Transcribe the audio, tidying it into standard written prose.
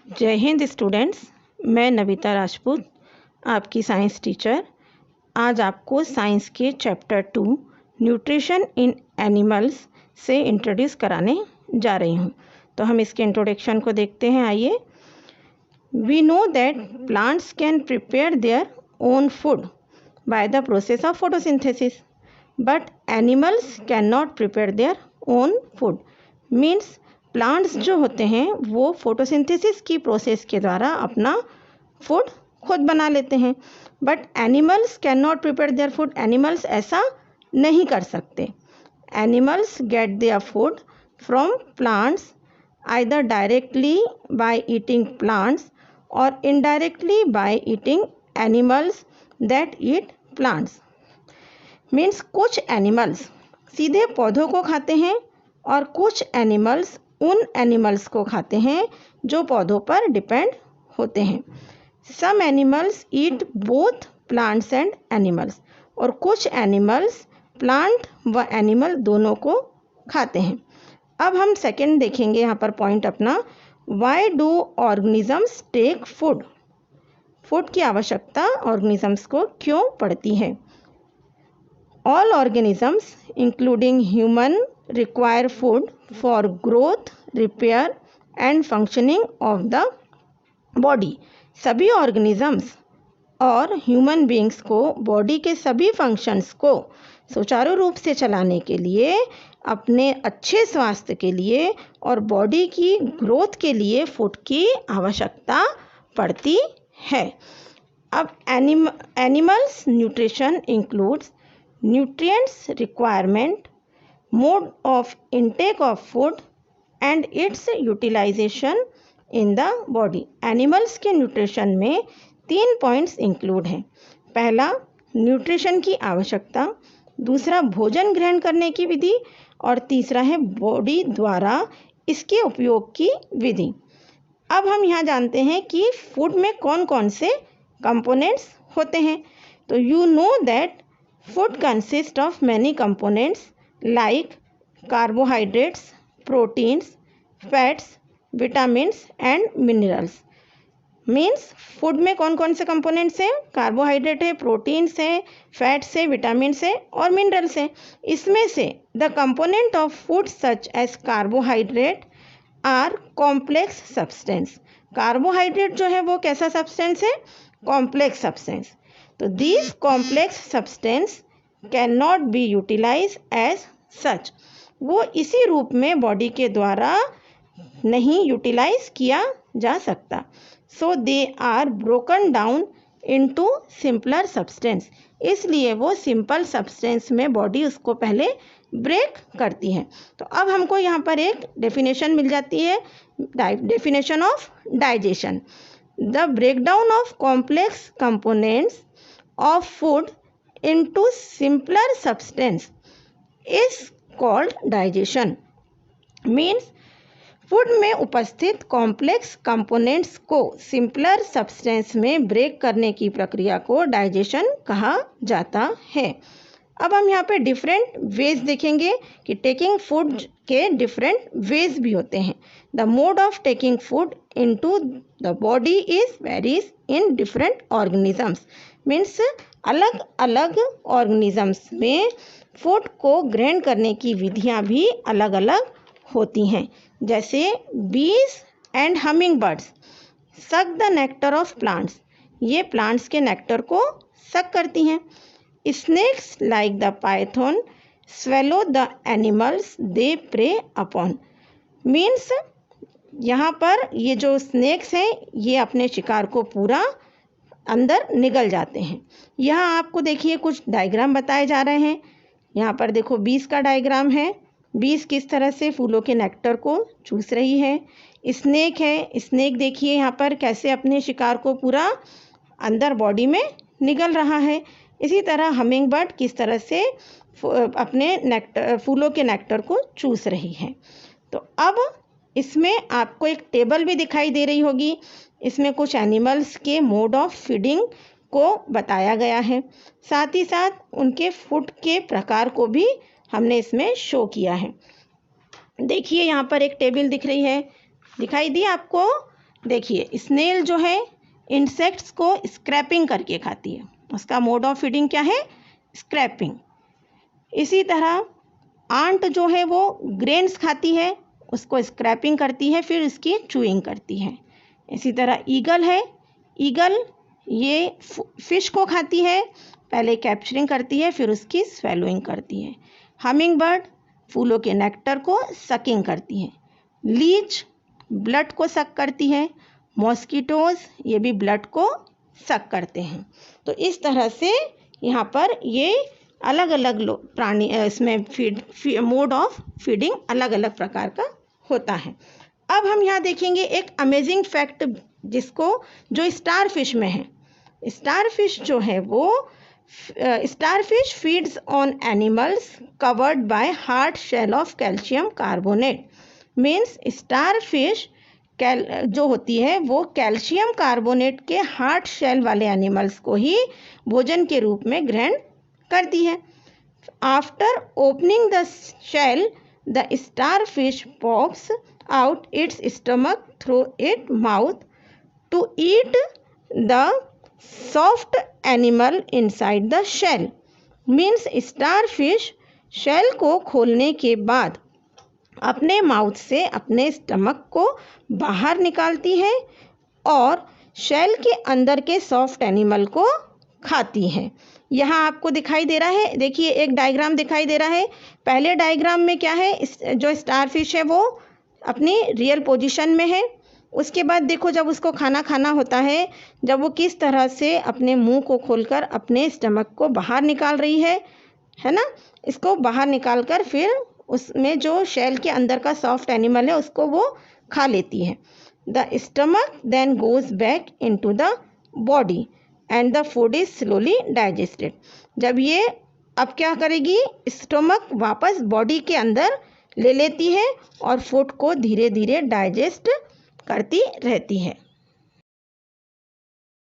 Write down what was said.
जय हिंद स्टूडेंट्स, मैं नविता राजपूत आपकी साइंस टीचर आज आपको साइंस के चैप्टर 2 न्यूट्रिशन इन एनिमल्स से इंट्रोड्यूस कराने जा रही हूँ। तो हम इसके इंट्रोडक्शन को देखते हैं। आइए। We know that plants can prepare their own food by the process of photosynthesis, but animals can not prepare their own food. Means plants जो होते हैं वो फोटोसिंथेसिस की प्रोसेस के द्वारा अपना फूड खुद बना लेते हैं, but animals can not prepare their food. Animals ऐसा नहीं कर सकते। Animals get their food from plants either directly by eating plants और indirectly by eating animals that eat plants. Means कुछ एनिमल्स सीधे पौधों को खाते हैं और कुछ एनिमल्स उन एनिमल्स को खाते हैं जो पौधों पर डिपेंड होते हैं। Some animals eat both plants and animals, और कुछ एनिमल्स प्लांट व एनिमल दोनों को खाते हैं। अब हम सेकंड देखेंगे यहाँ पर पॉइंट अपना, why do organisms take food. Food की आवश्यकता ऑर्गेनिजम्स को क्यों पड़ती है। All organisms including human require food for growth, repair and functioning of the body। सभी ऑर्गेनिजम्स और ह्यूमन बींग्स को बॉडी के सभी फंक्शंस को सुचारू रूप से चलाने के लिए, अपने अच्छे स्वास्थ्य के लिए और बॉडी की ग्रोथ के लिए फूड की आवश्यकता पड़ती है। अब animals nutrition includes nutrients requirement, mode of intake of food and its utilization in the body। Animals के न्यूट्रिशन में 3 पॉइंट्स इंक्लूड हैं। पहला न्यूट्रिशन की आवश्यकता, दूसरा भोजन ग्रहण करने की विधि और तीसरा है बॉडी द्वारा इसके उपयोग की विधि। अब हम यहाँ जानते हैं कि फूड में कौन कौन से कंपोनेंट्स होते हैं। तो you know that food consist of many components like carbohydrates, proteins, fats, vitamins and minerals। Means food में कौन कौन से कंपोनेंट्स हैं। कार्बोहाइड्रेट है, प्रोटीन्स है, फैट्स है, विटामिन्स है और मिनरल्स है। इसमें से the component of food such as carbohydrate are complex substance. Carbohydrate जो है वो कैसा सब्सटेंस है, कॉम्प्लेक्स सब्सटेंस। तो this complex substance can not be utilize as such. वो इसी रूप में बॉडी के द्वारा नहीं यूटिलाइज किया जा सकता। So they are broken down into simpler substance. इसलिए वो सिंपल सब्सटेंस में बॉडी उसको पहले ब्रेक करती है। तो अब हमको यहाँ पर एक डेफिनेशन मिल जाती है, definition of digestion. The breakdown of complex components of food into simpler substance is called digestion। means food में उपस्थित कॉम्प्लेक्स कंपोनेंट्स को सिंपलर सब्सटेंस में ब्रेक करने की प्रक्रिया को डाइजेशन कहा जाता है। अब हम यहाँ पे डिफरेंट वेज देखेंगे कि टेकिंग फूड के डिफरेंट वेज भी होते हैं। The mode of taking food into the body is varies in different organisms. Means अलग अलग ऑर्गेनिजम्स में फूड को ग्रहण करने की विधियां भी अलग अलग होती हैं। जैसे bees and hummingbirds suck the nectar of plants. ये प्लांट्स के नेक्टर को सक करती हैं। Snakes like the python swallow the animals they prey upon. Means यहाँ पर ये जो स्नेक्स हैं ये अपने शिकार को पूरा अंदर निगल जाते हैं। यहाँ आपको देखिए कुछ डायग्राम बताए जा रहे हैं। यहाँ पर देखो बीज का डायग्राम है। बीज किस तरह से फूलों के नेक्टर को चूस रही है। स्नेक है, स्नेक देखिए यहाँ पर कैसे अपने शिकार को पूरा अंदर बॉडी में निगल रहा है। इसी तरह हमिंग बर्ड किस तरह से अपने फूलों के नेक्टर को चूस रही है। तो अब इसमें आपको एक टेबल भी दिखाई दे रही होगी। इसमें कुछ एनिमल्स के मोड ऑफ फीडिंग को बताया गया है, साथ ही साथ उनके फूड के प्रकार को भी हमने इसमें शो किया है। देखिए यहाँ पर एक टेबल दिख रही है, दिखाई दी आपको। देखिए स्नेल जो है इंसेक्ट्स को स्क्रैपिंग करके खाती है, उसका मोड ऑफ फीडिंग क्या है, स्क्रैपिंग। इसी तरह आंट जो है वो ग्रेन्स खाती है, उसको स्क्रैपिंग करती है, फिर इसकी चूइंग करती है। इसी तरह ईगल है, ईगल ये फिश को खाती है, पहले कैप्चरिंग करती है, फिर उसकी स्वेलोइंग करती है। हमिंग बर्ड फूलों के नेक्टर को सकिंग करती है। लीच ब्लड को सक करती है। मॉस्किटोज ये भी ब्लड को सक करते हैं। तो इस तरह से यहाँ पर ये अलग अलग प्राणी इसमें मोड ऑफ फीडिंग अलग अलग प्रकार का होता है। अब हम यहाँ देखेंगे एक अमेजिंग फैक्ट जो स्टार फिश में है। स्टार फिश जो है वो starfish feeds on animals covered by hard shell of calcium carbonate. Means starfish जो होती है वो कैल्शियम कार्बोनेट के हार्ड शेल वाले एनिमल्स को ही भोजन के रूप में ग्रहण करती है। After opening the shell the starfish pops out its stomach through it mouth to eat the soft animal inside the shell. Means starfish shell को खोलने के बाद अपने माउथ से अपने स्टमक को बाहर निकालती है और शेल के अंदर के सॉफ्ट एनिमल को खाती है। यहाँ आपको दिखाई दे रहा है, देखिए एक डायग्राम दिखाई दे रहा है। पहले डायग्राम में क्या है, जो स्टार फिश है वो अपनी रियल पोजीशन में है। उसके बाद देखो जब उसको खाना खाना होता है, जब वो किस तरह से अपने मुंह को खोलकर अपने स्टमक को बाहर निकाल रही है ना। इसको बाहर निकाल कर फिर उसमें जो शेल के अंदर का सॉफ्ट एनिमल है उसको वो खा लेती है। The stomach then goes back into the body and the food is slowly digested. जब ये अब क्या करेगी, स्टमक वापस बॉडी के अंदर ले लेती है और फूड को धीरे धीरे डाइजेस्ट करती रहती है।